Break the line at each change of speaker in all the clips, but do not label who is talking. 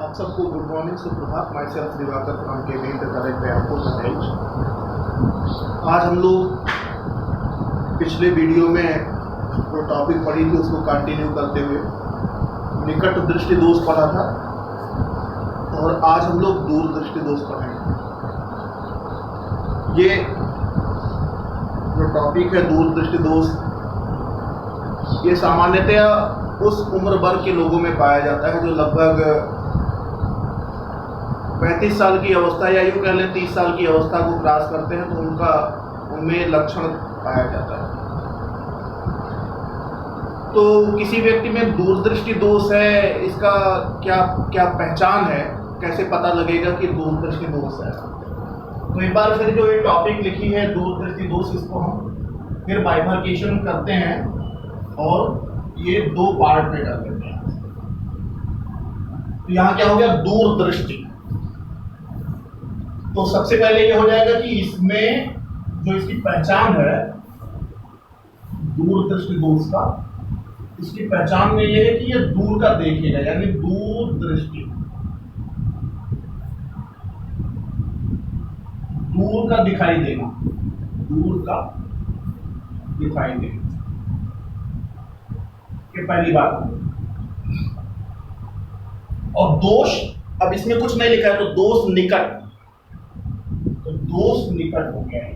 आप सबको good morning, सुप्रभात। My self Diwakar from KB the correct airport manage. आज हम लोग पिछले वीडियो में जो टॉपिक पढ़ी थी उसको कंटिन्यू करते हुए निकट दृष्टि दोष पढ़ा था और आज हम लोग दूर दृष्टि दोष पढ़ेंगे। ये जो टॉपिक है दूर दृष्टि दोष, ये सामान्यतया उस उम्र वर्ग के लोगों में पाया जाता है जो लगभग 35 साल की अवस्था या यूँ कह लें 30 साल की अवस्था को क्रॉस करते हैं, तो उनमें लक्षण पाया जाता है। तो किसी व्यक्ति में दूरदृष्टि दोष है, इसका क्या क्या पहचान है, कैसे पता लगेगा कि दूरदृष्टि दोष है? तो एक बार फिर जो ये टॉपिक लिखी है दूरदृष्टि दोष, इसको हम फिर बाइफरकेशन करते हैं और ये दो पार्ट में कर देते हैं। तो यहाँ क्या हो गया, दूरदृष्टि। तो सबसे पहले ये हो जाएगा कि इसमें जो इसकी पहचान है दूरदृष्टि दोष का, इसकी पहचान में ये है कि ये दूर का देखेगा, यानी दूरदृष्टि, दूर का दिखाई देना, दूर का दिखाई देना, ये पहली बात। और दोष, अब इसमें कुछ नहीं लिखा है तो दोष निकट, तो दोष निकट हो गया है।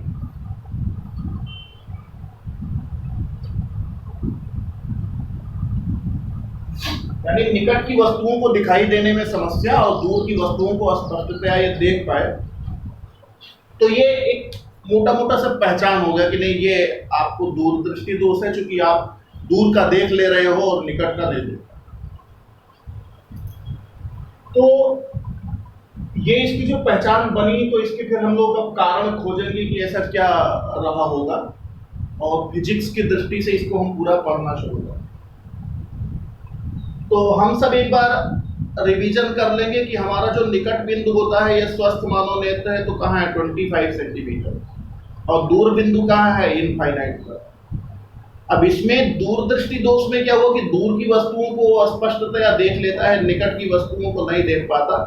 यानी निकट की वस्तुओं को दिखाई देने में समस्या और दूर की वस्तुओं को स्पष्टतया ये देख पाए, तो ये एक मोटा मोटा सा पहचान हो गया कि नहीं, ये आपको दूरदृष्टि दोष है, क्योंकि आप दूर का देख ले रहे हो और निकट का नहीं देख। तो ये इसकी जो पहचान बनी, तो इसके फिर हम लोग अब कारण खोजेंगे कि ऐसा क्या रहा होगा, और फिजिक्स की दृष्टि से इसको हम पूरा पढ़ना शुरू करें। तो हम सब एक बार रिवीजन कर लेंगे कि हमारा जो निकट बिंदु होता है, यह स्वस्थ मानव नेत्र है तो कहाँ है, 25 सेंटीमीटर, और दूर बिंदु कहाँ है, इनफाइनाइट पर। अब इसमें दूरदृष्टि दोष में क्या हुआ कि दूर की वस्तुओं को स्पष्टतया देख लेता है, निकट की वस्तुओं को नहीं देख पाता।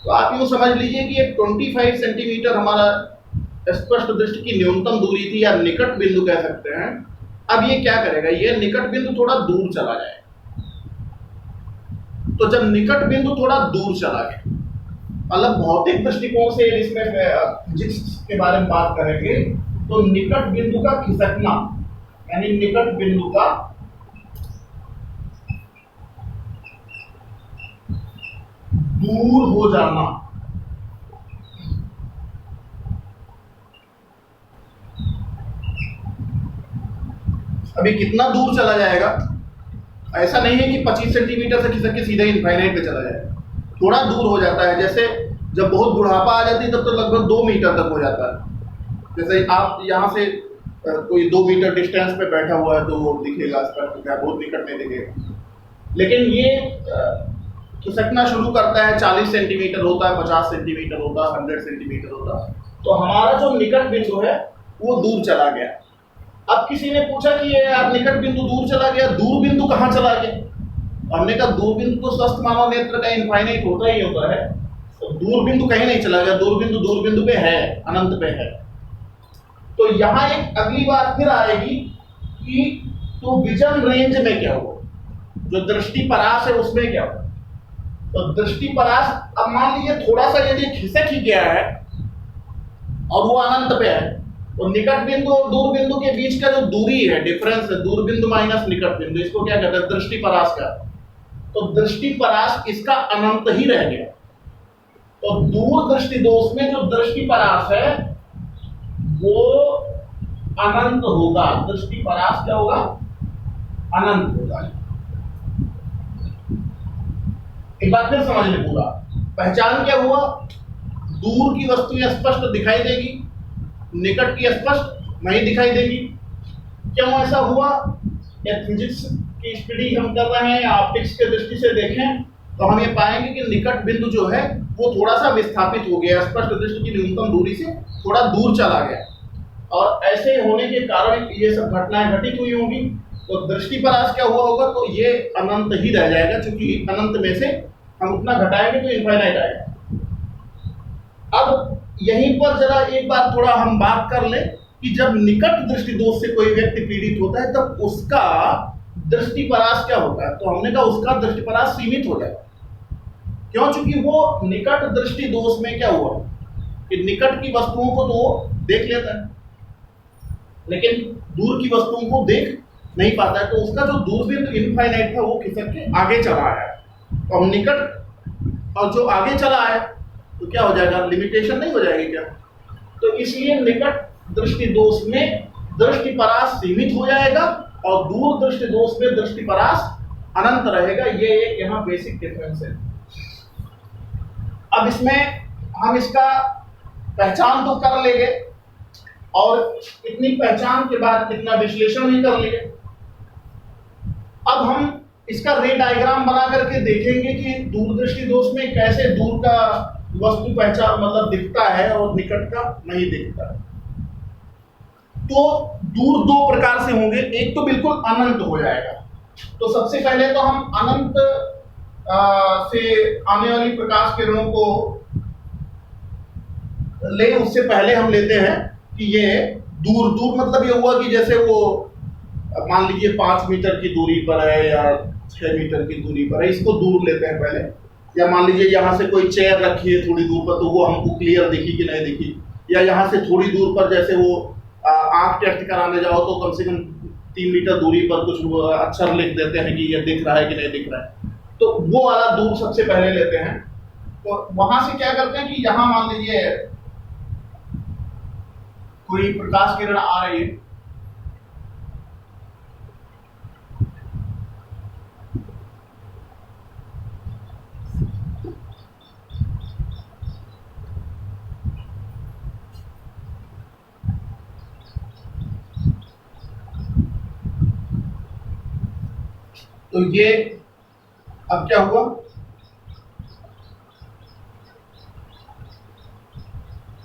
तो आप यूँ समझ लीजिए कि एक 25 सेंटीमीटर हमारा स्पष्ट दृष्टि की न्यूनतम दूरी थी, या निकट बिंदु कह सकते हैं। अब ये क्या करेगा, ये निकट बिंदु थोड़ा दूर चला जाए। तो जब निकट बिंदु थोड़ा दूर चला गया, मतलब भौतिक दृष्टिकोण से इसमें फिजिक्स के बारे में बात करेंगे, तो निकट बिंदु का खिसकना, यानी निकट बिंदु का दूर हो जाना, अभी कितना दूर चला जाएगा, ऐसा नहीं है कि 25 सेंटीमीटर से खिसक के सीधे इनफाइनाइट पे चला जाएगा, थोड़ा दूर हो जाता है। जैसे जब बहुत बुढ़ापा आ जाती है तब तो लगभग 2 मीटर तक हो जाता है। जैसे आप यहाँ से कोई 2 मीटर डिस्टेंस पे बैठा हुआ है तो वो दिखेगा, बहुत निकट नहीं दिखेगा। लेकिन ये खिसकना शुरू करता है, 40 सेंटीमीटर होता है, 50 सेंटीमीटर होता है, 100 सेंटीमीटर होता है। तो हमारा जो निकट बिंदु है वो दूर चला गया। अब किसी ने पूछा कि ये यार निकट बिंदु दूर चला गया, दूर बिंदु कहाँ चला गया? हमने कहा दूर बिंदु तो स्वस्थ मानव नेत्र का इनफाइनाइट होता ही होता है, तो दूर बिंदु कहीं नहीं चला गया, दूर बिंदु पे है, अनंत पे है। तो यहाँ एक अगली बात फिर आएगी कि तो विजन रेंज में क्या हुआ, जो दृष्टि परास है उसमें क्या हुआ। तो दृष्टि परास, अब मान लीजिए थोड़ा सा यदि खिसक ही गया है और वो अनंत पे है, तो निकट बिंदु और दूर बिंदु के बीच का जो दूरी है, डिफरेंस है, दूर बिंदु माइनस निकट बिंदु, इसको क्या कहते हैं, दृष्टि परास का। तो दृष्टि परास इसका अनंत ही रह गया। तो दूर दृष्टि दोष में जो दृष्टि परास है वो अनंत होगा, दृष्टि परास क्या होगा, अनंत होगा। एक बात फिर समझ ले पूरा, पहचान क्या हुआ, दूर की वस्तु स्पष्ट दिखाई देगी, निकट की स्पष्ट नहीं दिखाई देगी। क्यों ऐसा हुआ? या फिजिक्स की स्टडी हम कर रहे हैं या ऑप्टिक्स के दृष्टि से देखें तो हम ये पाएंगे कि निकट बिंदु जो है वो थोड़ा सा विस्थापित हो गया, स्पष्ट दृष्टि की न्यूनतम दूरी से थोड़ा दूर चला गया, और ऐसे होने के कारण ये सब घटनाएं घटित हुई होंगी। तो दृष्टि परास क्या हुआ होगा, तो ये अनंत ही रह जाएगा, क्योंकि अनंत में से हम उतना घटाएंगे तो इनफाइनाइट आएगा। अब यहीं पर जरा एक बार थोड़ा हम बात कर लें कि जब निकट दृष्टि दोष से कोई व्यक्ति पीड़ित होता है तब उसका दृष्टिपरास क्या होता है। तो हमने कहा उसका दृष्टिपरास सीमित हो जाएगा। क्यों? चूंकि वो निकट दृष्टि दोष में क्या हुआ कि निकट की वस्तुओं को तो देख लेता है लेकिन दूर की वस्तुओं को देख नहीं पाता है, तो उसका जो दूरबीन इनफाइनाइट था वो खिसक के आगे चला आया। तो हम निकट और जो आगे चला आया तो क्या हो जाएगा, लिमिटेशन नहीं हो जाएगी क्या? तो इसलिए निकट दृष्टि दोष में दृष्टिपरास सीमित हो जाएगा और दूर दृष्टि दोष में दृष्टिपरास अनंत रहेगा। ये एक यहाँ बेसिक डिफरेंस है। अब इसमें हम इसका पहचान तो कर लेंगे और इतनी पहचान के बाद इतना विश्लेषण भी कर लेंगे। अब हम इसका रे डायग्राम बना करके देखेंगे कि दूरदृष्टि दोष में कैसे दूर का वस्तु पहचान मतलब दिखता है और निकट का नहीं दिखता है। तो दूर दो प्रकार से होंगे, एक तो बिल्कुल अनंत हो जाएगा। तो सबसे पहले तो हम अनंत से आने वाली प्रकाश किरणों को ले, उससे पहले हम लेते हैं कि ये दूर दूर मतलब ये हुआ कि जैसे वो मान लीजिए 5 मीटर की दूरी पर है या 6 मीटर की दूरी पर है, इसको दूर लेते हैं पहले। या मान लीजिए यहाँ से कोई चेयर रखी है थोड़ी दूर पर, तो वो हमको क्लियर दिखी कि नहीं दिखी। या यहाँ से थोड़ी दूर पर जैसे वो आंख टेस्ट कराने जाओ तो कम से कम 3 मीटर दूरी पर कुछ अक्षर लिख देते हैं कि ये दिख रहा है कि नहीं दिख रहा है। तो वो वाला दूर सबसे पहले लेते हैं। तो वहां से क्या करते हैं कि यहाँ मान लीजिए कोई प्रकाश किरण आ रही है, तो ये अब क्या हुआ,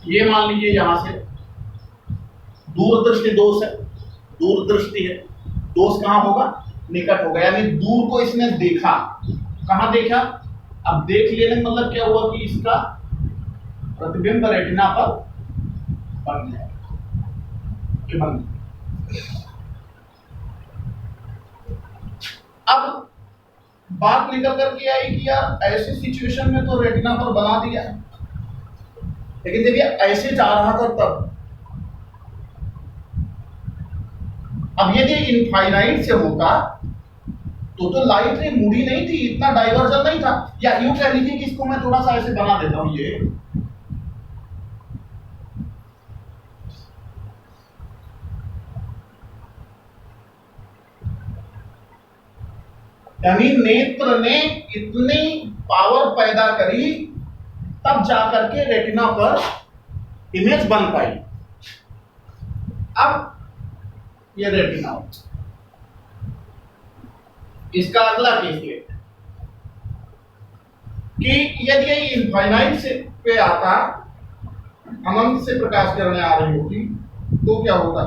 ये मान लीजिए यहां से दूरदृष्टि दोष है, दूरदृष्टि है, दोष कहां होगा, निकट होगा। यानी दूर को इसने देखा, कहां देखा, अब देख लेने मतलब क्या हुआ कि इसका प्रतिबिंब रेटिना पर बन गया, ये बन गया। अब बात निकल करके आई कि यार ऐसी सिचुएशन में तो रेटिना पर बना दिया, लेकिन जब ये ऐसे जा रहा था तब, अब यदि इनफाइनाइट से होता तो लाइट रे मुड़ी नहीं थी, इतना डाइवर्जन नहीं था। या यूं कह लीजिए कि इसको मैं थोड़ा सा ऐसे बना देता हूं, ये यानी नेत्र ने इतनी पावर पैदा करी तब जाकर के रेटिना पर इमेज बन पाई। अब ये रेटिना, इसका अगला केस ले कि यदि ये इनफाइनाइट से पे आता, अनंत से प्रकाश किरणें आ रही होती तो क्या होता,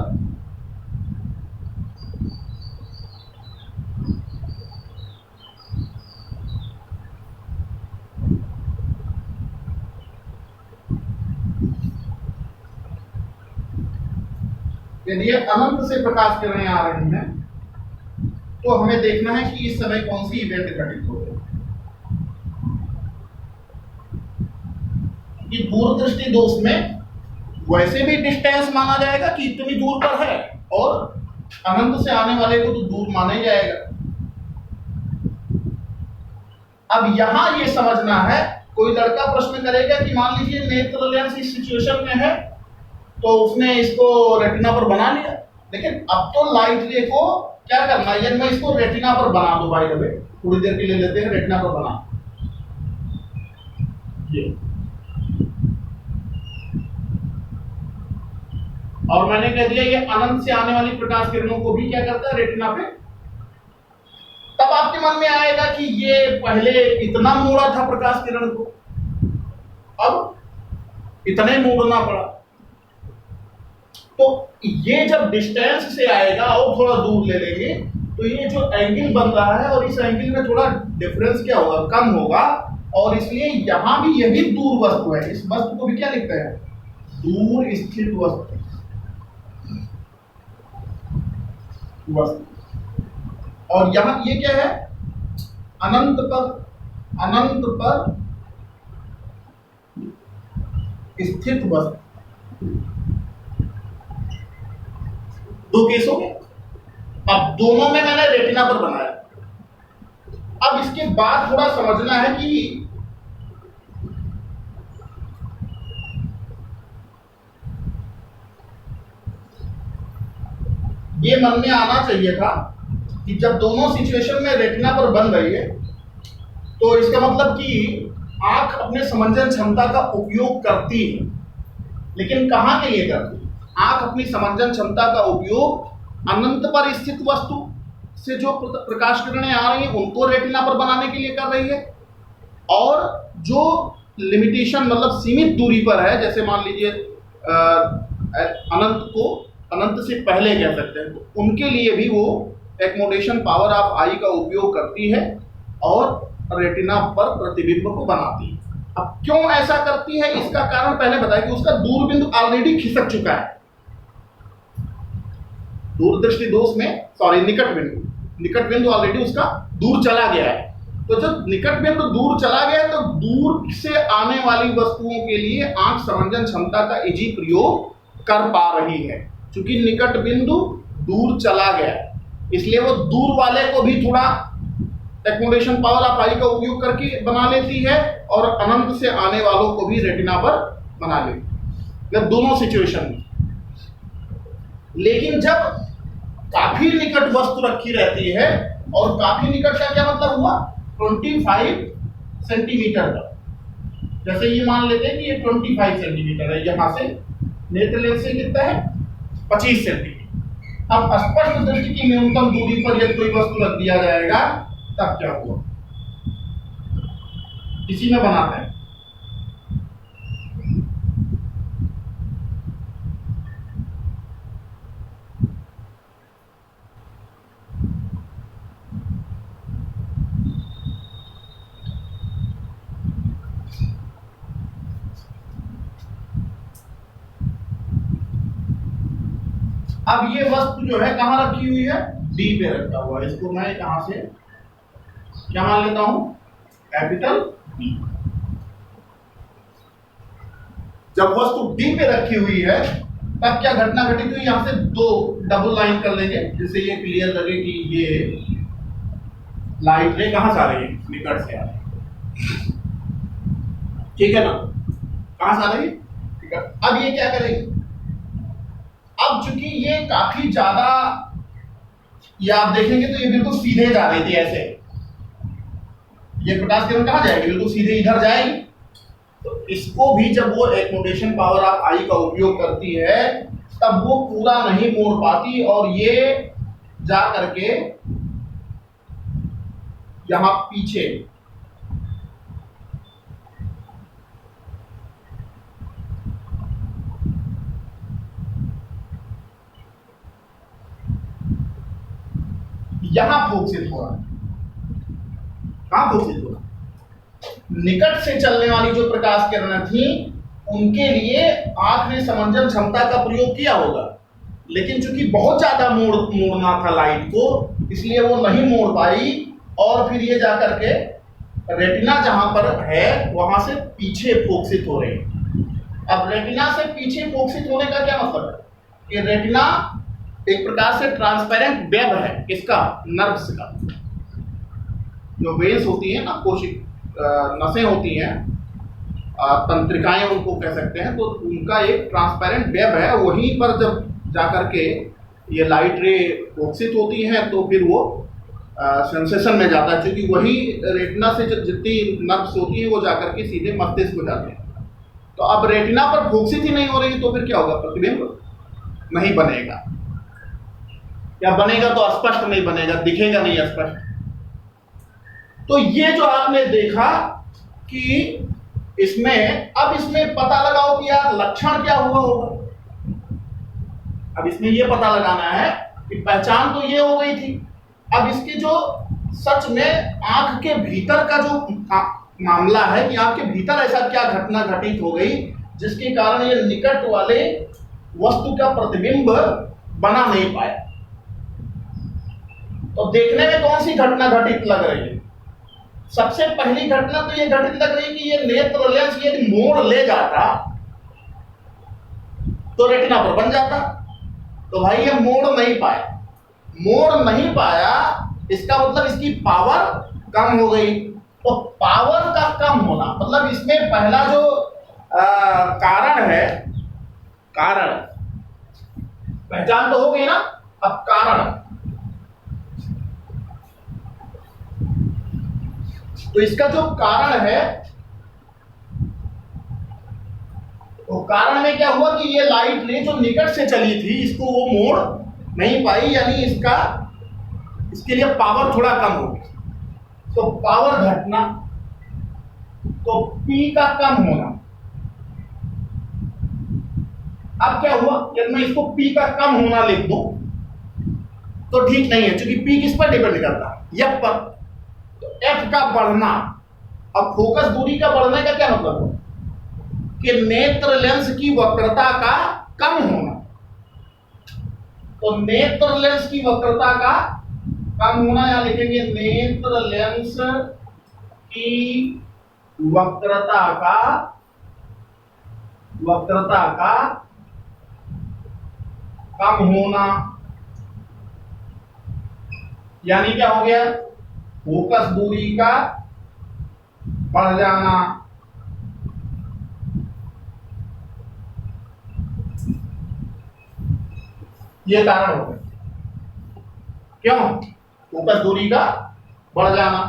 यदि ये अनंत से प्रकाश किरणें आ रही हैं तो हमें देखना है कि इस समय कौन सी इवेंट घटित हो रही है। दूरदृष्टि दोष में वैसे भी डिस्टेंस माना जाएगा कि इतनी दूर पर है, और अनंत से आने वाले को तो दूर माना ही जाएगा। अब यहां ये समझना है, कोई लड़का प्रश्न करेगा कि मान लीजिए नेत्र लेंस इस सिचुएशन में है तो उसने इसको रेटिना पर बना लिया, लेकिन अब तो लाइट रे को क्या करना है, यदि मैं इसको रेटिना पर बना दूं, भाई रवे थोड़ी देर के लिए लेते हैं, रेटिना पर बना ये, और मैंने कह दिया ये अनंत से आने वाली प्रकाश किरणों को भी क्या करता है, रेटिना पे। तब आपके मन में आएगा कि ये पहले इतना मोड़ा था प्रकाश किरण को, अब इतने मोड़ना पड़ा। तो ये जब डिस्टेंस से आएगा और थोड़ा दूर ले लेंगे तो ये जो एंगल बन रहा है और इस एंगल में थोड़ा डिफरेंस क्या होगा, कम होगा, और इसलिए यहां भी यही दूर वस्तु है। इस वस्तु को भी क्या लिखते हैं? दूर स्थित वस्तु। और यहां ये क्या है? अनंत पर स्थित वस्तु। दो केस हो गए। अब दोनों में मैंने रेटिना पर बनाया। अब इसके बाद थोड़ा समझना है कि ये मन में आना चाहिए था कि जब दोनों सिचुएशन में रेटिना पर बन रही है तो इसका मतलब कि आंख अपने समंजन क्षमता का उपयोग करती है, लेकिन कहां के लिए करती है? आंख अपनी समंजन क्षमता का उपयोग अनंत पर स्थित वस्तु से जो प्रकाश किरणें आ रही हैं उनको रेटिना पर बनाने के लिए कर रही है, और जो लिमिटेशन मतलब सीमित दूरी पर है, जैसे मान लीजिए अनंत को अनंत से पहले कह सकते हैं, तो उनके लिए भी वो एक्मोडेशन पावर ऑफ आई का उपयोग करती है और रेटिना पर प्रतिबिंब को बनाती है। अब क्यों ऐसा करती है इसका कारण पहले बताया कि उसका दूरबिंदु ऑलरेडी खिसक चुका है। दूरदृष्टि दोष में निकट बिंदु ऑलरेडी उसका दूर चला गया है। तो जब निकट बिंदु दूर चला गया है तो दूर से आने वाली वस्तुओं के लिए आंख समंजन क्षमता का इजी प्रयोग कर पा रही है। क्योंकि निकट बिंदु दूर चला गया है इसलिए वो दूर वाले को भी थोड़ा एक्मोडेशन पावर ऑफ आई का उपयोग करके बना लेती है और अनंत से आने वालों को भी रेटिना पर बना लेती है, दोनों सिचुएशन में। लेकिन जब काफी निकट वस्तु रखी रहती है, और काफी निकट का क्या मतलब हुआ? 25 सेंटीमीटर का। जैसे ये मान लेते हैं कि ये 25 सेंटीमीटर है, यहां से नेत्र लेंस से कितना है? 25 सेंटीमीटर। अब स्पष्ट दृष्टि की न्यूनतम दूरी पर यदि कोई वस्तु रख दिया जाएगा तब क्या हुआ? इसी में बनाते हैं। अब ये वस्तु जो है कहां रखी हुई है? डी पे रखा हुआ है। इसको मैं यहां से क्या मान लेता हूं? Capital D. जब वस्तु डी पे रखी हुई है तब क्या घटना घटित हुई? यहां से दो डबल लाइन कर लेंगे जिससे ये क्लियर लगे कि ये लाइट रे कहां से आ रही है? निकट से आ रही है। ठीक है ना? कहां से आ रही है? निकट। अब ये क्या करेगी? अब चूंकि ये काफी ज्यादा, ये आप देखेंगे तो ये बिल्कुल सीधे जा रही थी ऐसे, ये प्रकाश किरण कहां जाएगी? बिल्कुल सीधे इधर जाएगी। तो इसको भी जब वो एक्मोडेशन पावर ऑफ आई का उपयोग करती है तब वो पूरा नहीं मोड़ पाती और ये जा करके यहां पीछे यहां फोकसित हो रहा है। कहां फोकसित हो रहा है? निकट से चलने वाली जो प्रकाश किरणें थी उनके लिए आंख ने समंजन क्षमता का प्रयोग किया होगा, लेकिन चूंकि बहुत ज्यादा मोड़ना था लाइट को, इसलिए वो नहीं मोड़ पाई और फिर ये जाकर के रेटिना जहां पर है वहां से पीछे फोकसित हो रही है। अब रेटिना से पीछे फोकसित होने का क्या मतलब है? कि रेटिना एक प्रकार से ट्रांसपेरेंट वेब है। किसका? नर्व्स का। जो वेन्स होती है ना, कोशिक नसें होती हैं, तंत्रिकाएं उनको कह सकते हैं, तो उनका एक ट्रांसपेरेंट वेब है। वहीं पर जब जाकर के ये लाइट रे फोकसित होती है तो फिर वो सेंसेशन में जाता है, क्योंकि वही रेटिना से जितनी नर्व्स होती है वो जाकर के सीधे मस्तिष्क को जाते हैं। तो अब रेटिना पर फोकसित ही नहीं हो रही तो फिर क्या होगा? प्रतिबिंब नहीं बनेगा। या बनेगा तो स्पष्ट नहीं बनेगा, दिखेगा नहीं स्पष्ट। तो ये जो आपने देखा कि इसमें, अब इसमें पता लगाओ कि यार लक्षण क्या हुआ होगा। अब इसमें ये पता लगाना है कि पहचान तो ये हो गई थी। अब इसके जो सच में आंख के भीतर का जो मामला है कि आपके भीतर ऐसा क्या घटना घटित हो गई जिसके कारण ये निकट वाले वस्तु का प्रतिबिंब बना नहीं पाया। तो देखने में कौन सी घटना घटित लग रही है? सबसे पहली घटना तो ये घटित लग रही है कि ये नेत्र लेंस यदि मोड़ ले जाता तो रेटिना पर बन जाता। तो भाई ये मोड़ नहीं पाया, मोड़ नहीं पाया, इसका मतलब इसकी पावर कम हो गई। तो पावर का कम होना मतलब इसमें पहला जो कारण है, कारण पहचान तो हो गई ना। अब कारण, तो इसका जो कारण है, तो कारण में क्या हुआ कि ये लाइट ने जो निकट से चली थी इसको वो मोड़ नहीं पाई, यानी इसके लिए पावर थोड़ा कम हो गई। तो पावर घटना, तो P का कम होना। अब क्या हुआ, यदि मैं इसको P का कम होना लिख दूं तो ठीक नहीं है, क्योंकि P किस पर डिपेंड करता है? F पर। तो F का बढ़ना, अब फोकस दूरी का बढ़ने का क्या मतलब है कि नेत्र लेंस की वक्रता का कम होना। तो नेत्र लेंस की वक्रता का कम होना, यहां लिखेंगे नेत्र लेंस की वक्रता का कम होना, यानी क्या हो गया, फोकस दूरी का बढ़ जाना। ये कारण हो गया। क्यों? फोकस दूरी का बढ़ जाना।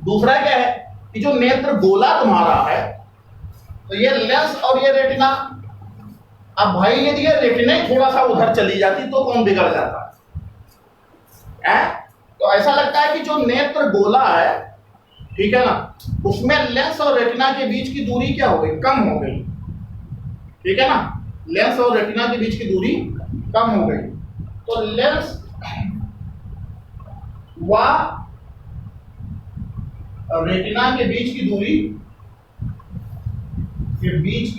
दूसरा क्या है कि जो नेत्र गोला तुम्हारा है, तो ये लेंस और ये रेटिना, अब भाई यदि ये रेटिना ही थोड़ा सा उधर चली जाती तो कौन बिगड़ जाता है? तो ऐसा लगता है कि जो नेत्र गोला है, ठीक है ना, उसमें लेंस और रेटिना के बीच की दूरी क्या हो गई, कम हो गई। ठीक है ना, लेंस और रेटिना के बीच की दूरी कम हो गई। तो लेंस व रेटिना के बीच की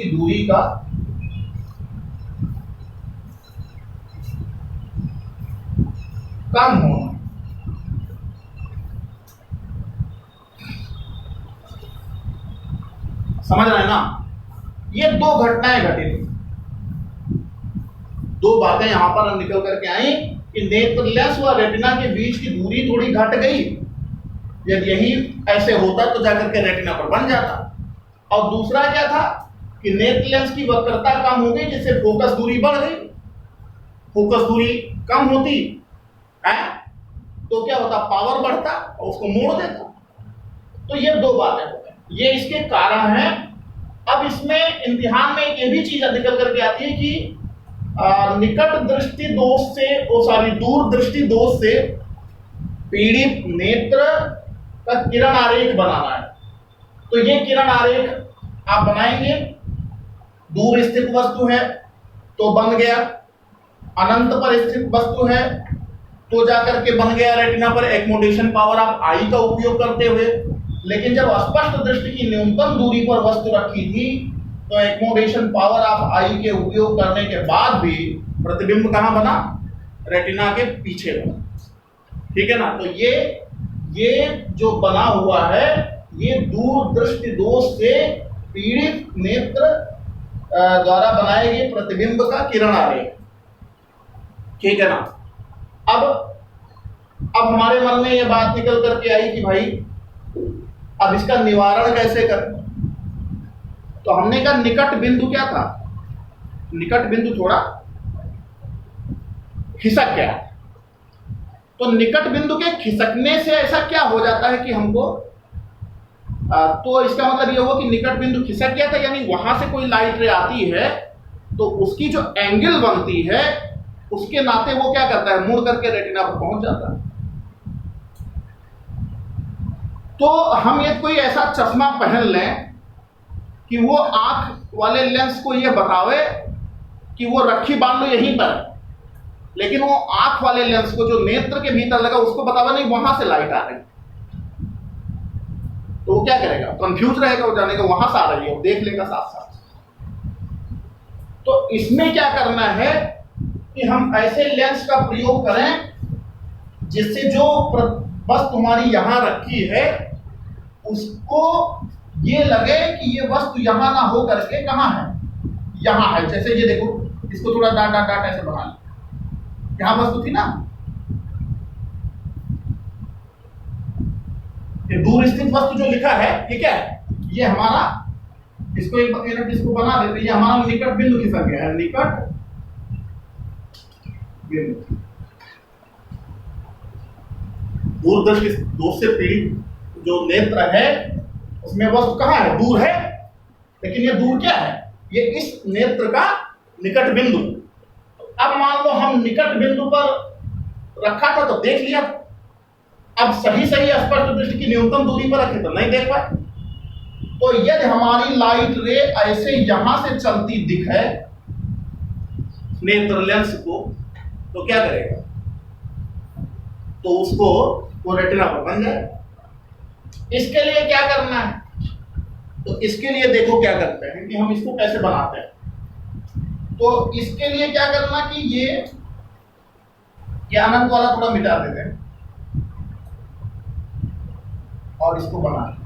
दूरी का कम होना। समझ रहे हैं ना? ये दो घटनाएं घटित, दो बातें यहां पर निकल करके आई कि नेत्र लेंस व रेटिना के बीच की दूरी थोड़ी घट गई। यदि यही ऐसे होता तो जाकर के रेटिना पर बन जाता। और दूसरा क्या था कि नेत्र लेंस की वक्रता कम हो गई, जिससे फोकस दूरी बढ़ गई। फोकस दूरी कम होती है तो क्या होता, पावर बढ़ता और उसको मोड़ देता। तो ये दो बातें हो गई, ये इसके कारण हैं। अब इसमें इम्तिहान में ये भी चीज निकल करके आती है कि निकट दृष्टि दोष से दूर दृष्टि दोष से पीड़ित नेत्र का किरण आरेख बनाना है। तो ये किरण आरेख आप बनाएंगे। दूर स्थित वस्तु है तो बन गया, अनंत पर स्थित वस्तु है तो जाकर के बन गया रेटिना पर एक्मोडेशन पावर आप आई का उपयोग करते हुए। लेकिन जब स्पष्ट दृष्टि की न्यूनतम दूरी पर वस्तु रखी थी तो एक्मोडेशन पावर ऑफ आई के उपयोग करने के बाद भी प्रतिबिंब कहां बना, रेटिना के पीछे बना। ठीक है ना? तो ये जो बना हुआ है ये दूर दृष्टि दोष से पीड़ित नेत्र द्वारा बनाए गए प्रतिबिंब का किरण आरेख। ठीक है ना? अब हमारे मन में यह बात निकल करके आई कि भाई अब इसका निवारण कैसे करें। तो हमने कहा निकट बिंदु क्या था, निकट बिंदु थोड़ा खिसक गया। तो निकट बिंदु के खिसकने से ऐसा क्या हो जाता है कि हमको तो इसका मतलब ये हुआ कि निकट बिंदु खिसक गया था, यानी वहां से कोई लाइट रे आती है तो उसकी जो एंगल बनती है उसके नाते वो क्या करता है, मुड़ करके रेटिना पर पहुंच जाता है। तो हम ये कोई ऐसा चश्मा पहन लें कि वो आंख वाले लेंस को ये बतावे कि वो रखी बांध लो यहीं पर, लेकिन वो आंख वाले लेंस को जो नेत्र के भीतर लगा उसको बतावे नहीं वहां से लाइट आ रही। तो वो क्या करेगा, कंफ्यूज रहेगा, वो जानेगा वहां से आ रही है, वो देख लेगा साथ साथ। तो इसमें क्या करना है कि हम ऐसे लेंस का प्रयोग करें जिससे जो वस्तु हमारी यहां रखी है उसको ये लगे कि ये वस्तु यहां ना हो करके कहां है, यहां है। जैसे ये देखो, इसको थोड़ा डाट डाट डाट ऐसे बना लो, यहां वस्तु थी ना, ये दूर स्थित वस्तु जो लिखा है ये क्या है, ये हमारा, इसको एक मिनट इसको बना देते, ये हमारा निकट बिंदु खिसक गया है, निकट बिंदु। दूरदर्शी दूर से पीड़ित जो नेत्र है उसमें वस्तु कहां है, दूर है, लेकिन ये दूर क्या है, ये इस नेत्र का निकट बिंदु। अब मान लो हम निकट बिंदु पर रखा था तो देख लिया, अब सही सही स्पष्ट दृष्टि की न्यूनतम दूरी पर रखे तो नहीं देख पाए। तो यदि हमारी लाइट रे ऐसे यहां से चलती दिखे नेत्र लेंस को, तो क्या करेगा, तो उसको वो रेटिना पर बन जाए। इसके लिए क्या करना है, तो इसके लिए देखो क्या करते हैं कि हम इसको कैसे बनाते हैं। तो इसके लिए क्या करना कि ये अनंत वाला थोड़ा मिटा देते हैं और इसको बना,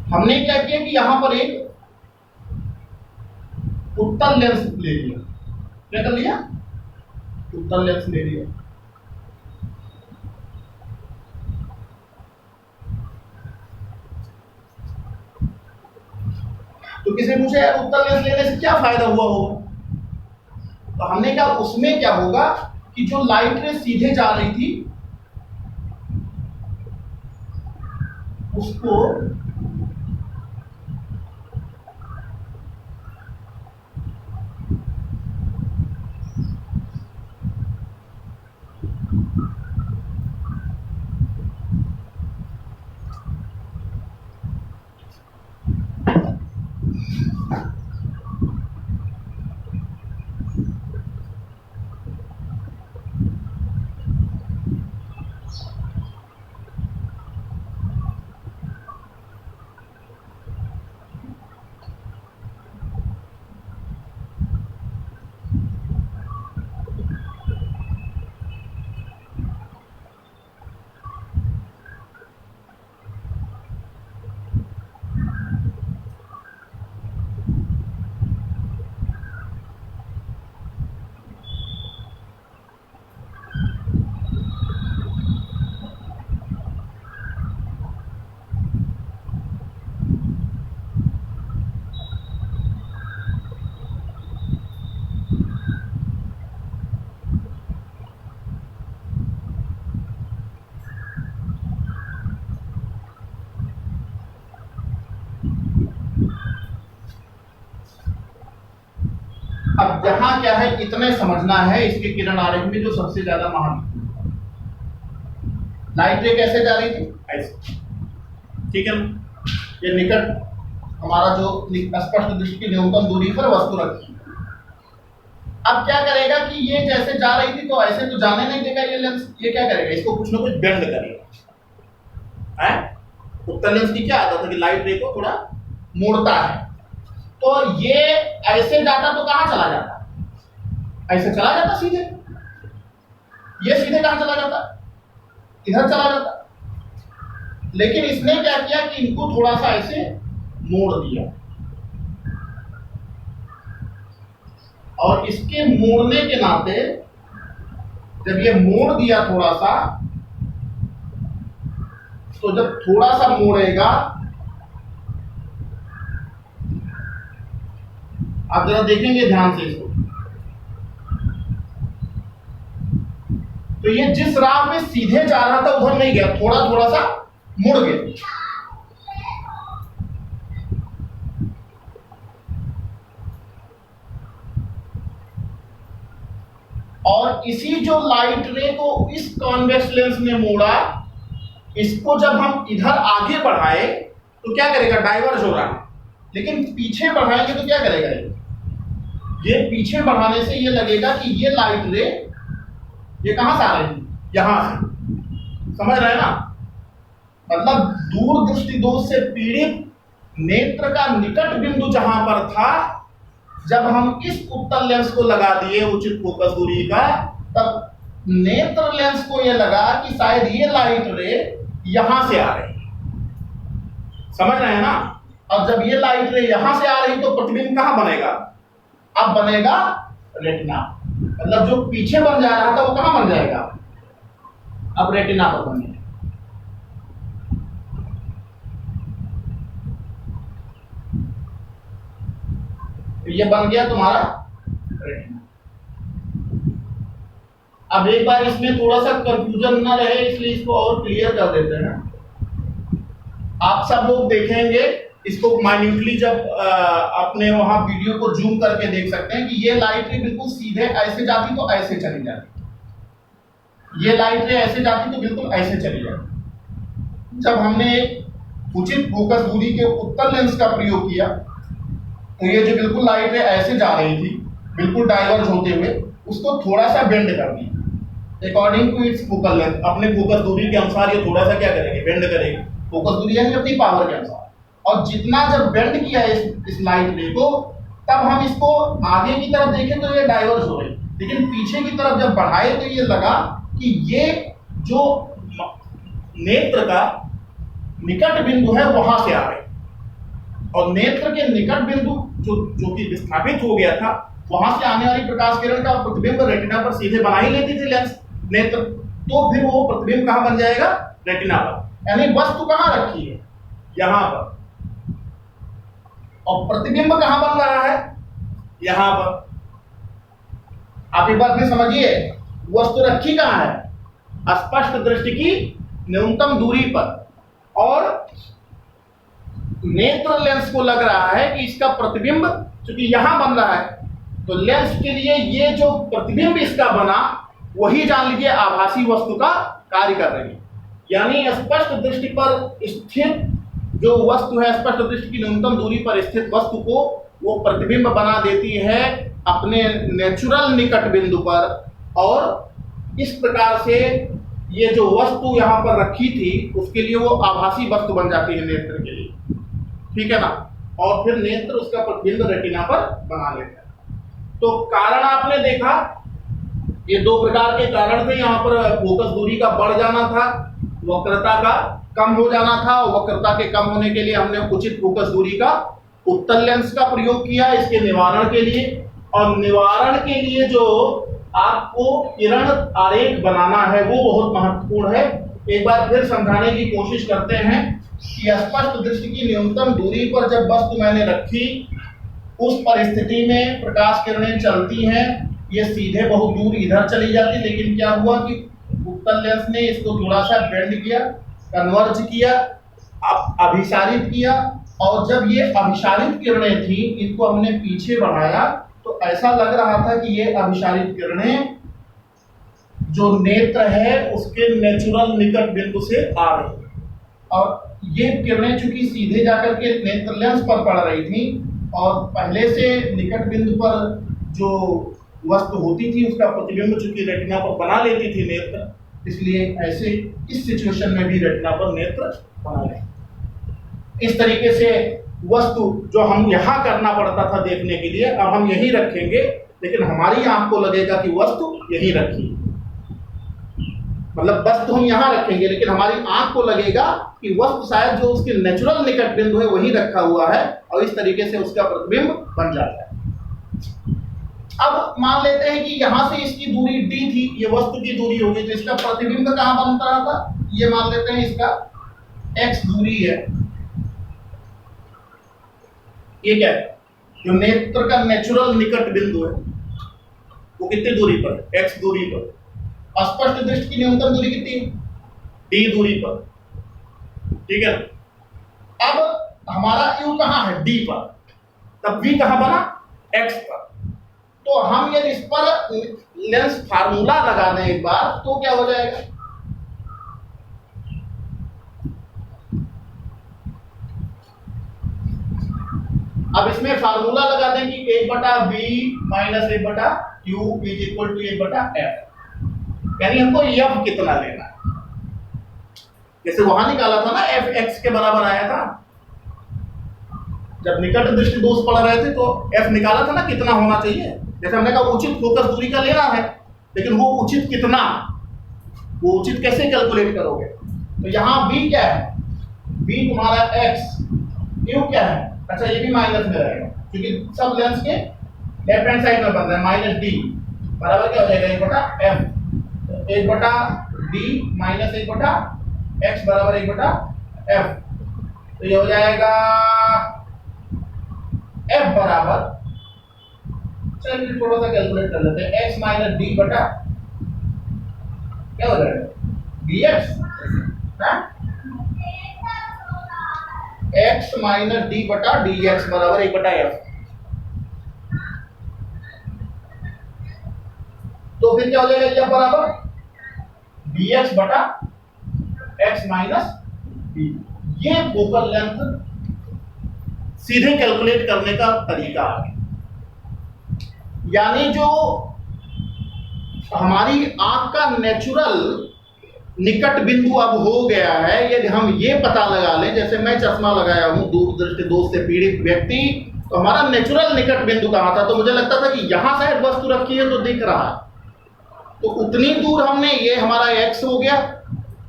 हमने क्या किया कि यहां पर एक उत्तल लेंस ले लिया, क्या कर लिया, उत्तल लेंस ले लिया। तो किसी पूछे यार उत्तल लेंस लेने से क्या फायदा हुआ होगा, तो हमने कहा उसमें क्या होगा कि जो लाइट रे सीधे जा रही थी उसको अब यहां क्या है, इतने समझना है इसके किरण आरेख में जो सबसे ज्यादा महत्वपूर्ण, लाइट रे कैसे जा रही थी, ऐसे, ठीक है ना, ये निकट हमारा जो स्पष्ट दृष्टि की न्यूनतम दूरी पर वस्तु रखी। अब क्या करेगा कि ये जैसे जा रही थी तो ऐसे तो जाने नहीं देगा ये लेंस, ये क्या करेगा, इसको कुछ ना कुछ बेंड करेगा, है। उत्तल लेंस की क्या आदत है कि लाइट रे को थोड़ा मोड़ता है, तो ये ऐसे जाता तो कहां चला जाता, ऐसे चला जाता सीधे, ये सीधे कहां चला जाता, इधर चला जाता। लेकिन इसने क्या किया कि इनको थोड़ा सा ऐसे मोड़ दिया, और इसके मोड़ने के नाते जब ये मोड़ दिया थोड़ा सा, तो जब थोड़ा सा मोड़ेगा, आप जरा देखेंगे ध्यान से इसको, तो ये जिस राह में सीधे जा रहा था उधर नहीं गया, थोड़ा थोड़ा सा मुड़ गया। और इसी जो लाइट रे को इस कॉन्वेक्स लेंस ने मोड़ा, इसको जब हम इधर आगे बढ़ाए तो क्या करेगा, डाइवर्ज हो रहा है, लेकिन पीछे बढ़ाएंगे तो क्या करेगा, ये पीछे बढ़ाने से ये लगेगा कि ये लाइट रे ये कहां से आ रही है, यहां से। समझ रहे हैं ना, मतलब दूर दृष्टि दोष से पीड़ित नेत्र का निकट बिंदु जहां पर था, जब हम इस उत्तल लेंस को लगा दिए उचित फोकस दूरी का, तब नेत्र लेंस को यह लगा कि शायद ये लाइट रे यहां से आ रही है। समझ रहे हैं ना। अब जब ये लाइट रे यहां से आ रही तो प्रतिबिंब कहां बनेगा, अब बनेगा रेटिना। मतलब जो पीछे बन जा रहा था वो कहां बन जाएगा, अब रेटिना पर बन जाएगा। ये बन गया तुम्हारा रेटिना। अब एक बार इसमें थोड़ा सा कंफ्यूजन ना रहे इसलिए इसको और क्लियर कर देते हैं। आप सब लोग देखेंगे इसको माइन्यूटली, जब अपने वहां वीडियो को जूम करके देख सकते हैं कि ये लाइट रे बिल्कुल सीधे ऐसे जाती तो ऐसे चली जाती, ये लाइट रे ऐसे जाती तो बिल्कुल ऐसे चली जाती। जब हमने उचित फोकस दूरी के उत्तल लेंस का प्रयोग किया तो ये जो बिल्कुल लाइट रे ऐसे जा रही थी बिल्कुल डाइवर्ज होते हुए, उसको थोड़ा सा बेंड कर दिया according to its focal length. अपने फोकस दूरी के अनुसार ये थोड़ा सा क्या करेंगे, बेंड करेंगे, फोकस दूरी यानी अपनी पावर के अनुसार। और जितना जब बेंड किया इस लाइट रे को, तब हम इसको आगे की तरफ देखें तो ये डाइवर्ज हो रही, लेकिन पीछे की तरफ जब बढ़ाए तो ये लगा कि ये जो नेत्र का निकट बिंदु है वहां से आ रही, और नेत्र के निकट बिंदु जो कि विस्थापित हो गया था, वहां से आने वाली प्रकाश किरण का प्रतिबिंब रेटिना पर सीधे बना ही लेती थी लेंस नेत्र, तो फिर वो प्रतिबिंब कहां बन जाएगा, रेटिना पर। यानी वस्तु कहां रखी है, यहां पर, और प्रतिबिंब कहां बन रहा है, यहां पर। आप एक बात भी समझिए, वस्तु रखी कहां है, स्पष्ट दृष्टि की न्यूनतम दूरी पर, और नेत्र लेंस को लग रहा है कि इसका प्रतिबिंब चूंकि यहां बन रहा है, तो लेंस के लिए ये जो प्रतिबिंब इसका बना वही जान लीजिए आभासी वस्तु का कार्य कर रही है। यानी स्पष्ट दृष्टि पर स्थित जो वस्तु है, स्पष्ट दृष्टि की न्यूनतम दूरी पर स्थित वस्तु को वो प्रतिबिंब बना देती है अपने नेचुरल निकट बिंदु पर, और इस प्रकार से ये जो वस्तु यहाँ पर रखी थी उसके लिए वो आभासी वस्तु बन जाती है नेत्र के लिए, ठीक है ना। और फिर नेत्र उसका प्रतिबिंब रेटिना पर बना लेता है। तो कारण आपने देखा, ये दो प्रकार के कारण थे। यहाँ पर फोकस दूरी का बढ़ जाना था, वक्रता का कम हो जाना था, और वक्रता के कम होने के लिए हमने उचित फोकस दूरी का उत्तल लेंस का प्रयोग किया इसके निवारण के लिए। और निवारण के लिए जो आपको किरण आरेख बनाना है वो बहुत महत्वपूर्ण है। एक बार फिर समझाने की कोशिश करते हैं कि स्पष्ट दृष्टि की न्यूनतम दूरी पर जब वस्तु मैंने रखी, उस परिस्थिति में प्रकाश किरणें चलती हैं, ये सीधे बहुत दूर इधर चली जाती, लेकिन क्या हुआ कि उत्तल लेंस ने इसको थोड़ा सा बेंड किया, कन्वर्ज किया, अभिसारित किया, और जब ये अभिसारित किरणें थी इनको हमने पीछे बढ़ाया तो ऐसा लग रहा था कि ये अभिसारित किरणें जो नेत्र है उसके नेचुरल निकट बिंदु से आ रही, और ये किरणें चूंकि सीधे जाकर के नेत्र लेंस पर पड़ रही थी, और पहले से निकट बिंदु पर जो वस्तु होती थी उसका प्रतिबिंब चूंकि रेटिना पर बना लेती थी नेत्र, इसलिए ऐसे इस सिचुएशन में भी रेटिना पर नेत्र बना ले। इस तरीके से वस्तु जो हम यहाँ करना पड़ता था देखने के लिए, अब हम यहीं रखेंगे, लेकिन हमारी आंख को लगेगा कि वस्तु यहीं रखी, मतलब वस्तु हम यहाँ रखेंगे लेकिन हमारी आंख को लगेगा कि वस्तु शायद जो उसके नेचुरल निकट बिंदु है वहीं रखा हुआ है, और इस तरीके से उसका प्रतिबिंब बन जाता है। अब मान लेते हैं कि यहां से इसकी दूरी d थी, ये वस्तु की दूरी होगी, तो इसका प्रतिबिंब कहां बनता रहा था, ये मान लेते हैं इसका x दूरी है। ये क्या है, जो नेत्र का नेचुरल निकट बिंदु है वो कितनी दूरी पर, x दूरी पर। स्पष्ट दृष्टि की न्यूनतम दूरी कितनी है, d दूरी पर, ठीक है। अब हमारा u कहां है, d पर, तब v कहां बना, x पर। तो हम यदि इस पर लेंस फार्मूला लगा दें एक बार तो क्या हो जाएगा, अब इसमें फार्मूला लगा दें कि 1/b minus 1/q is equal to 1/f, यानी हमको f कितना लेना है। जैसे वहां निकाला था ना f x के बराबर आया था, जब निकट दृष्टि दोष पढ़ रहे थे तो f निकाला था ना कितना होना चाहिए। जैसे हमने कहा उचित फोकस दूरी का लेना है, लेकिन वो उचित कितना, वो उचित कैसे कैलकुलेट करोगे। तो यहाँ b क्या है, b तुम्हारा x, q क्या है, अच्छा ये भी माइनस में रहेगा क्योंकि सब लेंस के लेफ्ट हैंड साइड में बन रहा है, माइनस d बराबर क्या हो जाएगा 1/f, 1/d माइनस 1/x बराबर 1/f। तो ये हो जाएगा f बराबर, चलिए थोड़ा सा कैलकुलेट कर लेते हैं, x माइनस डी बटा क्या हो जाएगा dx, x माइनस डी बटा dx बराबर 1/f। तो फिर क्या हो जाएगा ये बराबर dx बटा x माइनस डी। ये फोकल लेंथ सीधे कैलकुलेट करने का तरीका है। यानी जो हमारी आंख का नेचुरल निकट बिंदु अब हो गया है, यदि हम ये पता लगा लें, जैसे मैं चश्मा लगाया हूं दूर दृष्टि दोष से पीड़ित व्यक्ति, तो हमारा नेचुरल निकट बिंदु कहां था, तो मुझे लगता था कि यहां शायद वस्तु रखी है तो दिख रहा है, तो उतनी दूर हमने, ये हमारा x हो गया,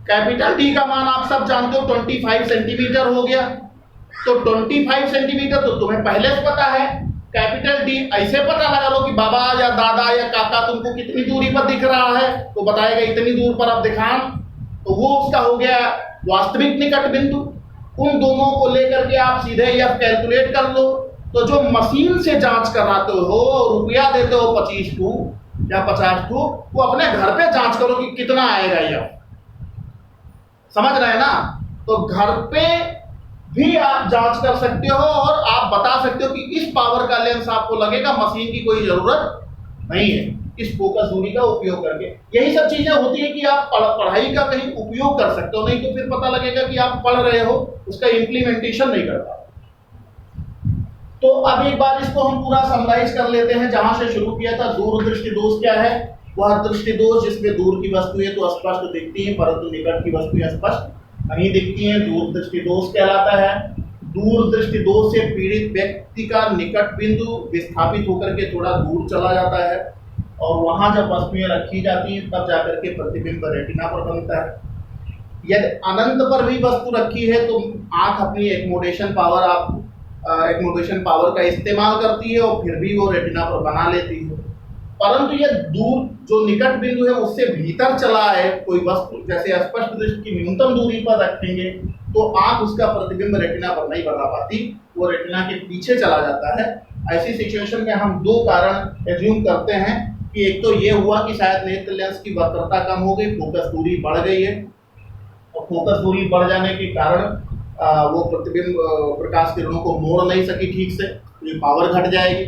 कैपिटल D का मान आप सब जानते हो 25 सेंटीमीटर हो गया, तो 25 सेंटीमीटर तो तुम्हें पहले से पता है। कैपिटल D ऐसे पता लगा लो कि बाबा या दादा या काका तुमको कितनी दूरी पर दिख रहा है, तो बताएगा इतनी दूर पर आप दिखाएं, तो वो उसका हो गया वास्तविक निकट बिंदु। उन दोनों को लेकर के आप सीधे यह कैलकुलेट कर लो। तो जो मशीन से जांच कराते हो, रुपया देते हो 25 ठू या 50 ठू, वो अपने घर पे जांच करो कि कितना आएगा यह, समझ रहे हैं ना। तो घर पे भी आप जांच कर सकते हो और आप बता सकते हो कि इस पावर का लेंस आपको लगेगा, मशीन की कोई जरूरत नहीं है, इस फोकस दूरी का उपयोग करके। यही सब चीजें होती है कि आप पढ़ाई का कहीं उपयोग कर सकते हो, नहीं तो फिर पता लगेगा कि आप पढ़ रहे हो, उसका इम्प्लीमेंटेशन नहीं कर पाओ। तो अब एक बार इसको हम पूरा समराइज कर लेते हैं, जहां से शुरू किया था। दूर दृष्टि दोष क्या है, वह दृष्टि दोष जिसमें दूर की वस्तुएं तो स्पष्ट दिखती हैं परंतु निकट की वस्तुएं स्पष्ट नहीं दिखती हैं, दूर दृष्टि दोष कहलाता है। दूर दृष्टि दोष से पीड़ित व्यक्ति का निकट बिंदु विस्थापित होकर के थोड़ा दूर चला जाता है और वहां जब वस्तुएं रखी जाती हैं तब जाकर के प्रतिबिंब रेटिना पर बनता है। यदि अनंत पर भी वस्तु रखी है तो आंख अपनी एक्मोडेशन पावर का इस्तेमाल करती है और फिर भी वो रेटिना पर बना लेती है। परंतु यह दूर जो निकट बिंदु है उससे भीतर चला है कोई वस्तु, जैसे स्पष्ट दृष्टि की न्यूनतम दूरी पर रखेंगे तो आंख उसका प्रतिबिंब रेटिना पर नहीं बना पाती, वो रेटिना के पीछे चला जाता है। ऐसी सिचुएशन में हम दो कारण एज्यूम करते हैं कि एक तो ये हुआ कि शायद नेत्र लेंस की वक्रता कम हो गई, फोकस दूरी बढ़ गई है, और फोकस दूरी बढ़ जाने के कारण वो प्रतिबिंब प्रकाश किरणों को मोड़ नहीं सकी ठीक से, ये पावर घट जाएगी,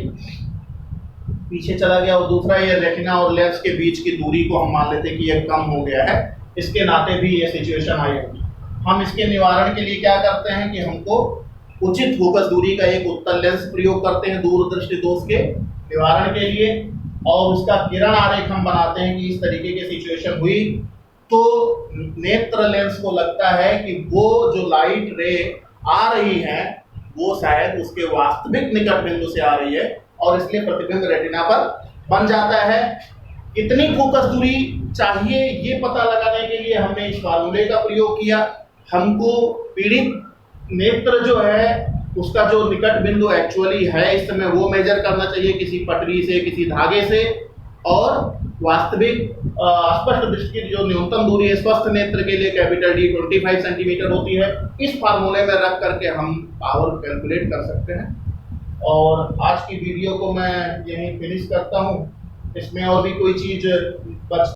पीछे चला गया। और दूसरा ये रेटिना और लेंस के बीच की दूरी को हम मान लेते हैं कि ये कम हो गया है, इसके नाते भी ये सिचुएशन आई होगी। हम इसके निवारण के लिए क्या करते हैं कि हमको उचित फोकस दूरी का एक उत्तल लेंस प्रयोग करते हैं दूर दृष्टि दोष के निवारण के लिए, और उसका किरण आरेख हम बनाते हैं कि इस तरीके की सिचुएशन हुई तो नेत्र लेंस को लगता है कि वो जो लाइट रे आ रही है वो शायद उसके वास्तविक निकट बिंदु से आ रही है और इसलिए प्रतिबिंब रेटिना पर बन जाता है। कितनी फोकस दूरी चाहिए ये पता लगाने के लिए हमने इस फार्मूले का प्रयोग किया। हमको पीड़ित नेत्र जो है उसका जो निकट बिंदु एक्चुअली है इस समय वो मेजर करना चाहिए किसी पटरी से, किसी धागे से, और वास्तविक स्पष्ट दृष्टि की जो न्यूनतम दूरी है स्वस्थ नेत्र के लिए कैपिटल D 25 सेंटीमीटर होती है। इस फार्मूले में रख करके हम पावर कैलकुलेट कर सकते हैं। और आज की वीडियो को मैं यहीं फिनिश करता हूँ। इसमें और भी कोई चीज़ बच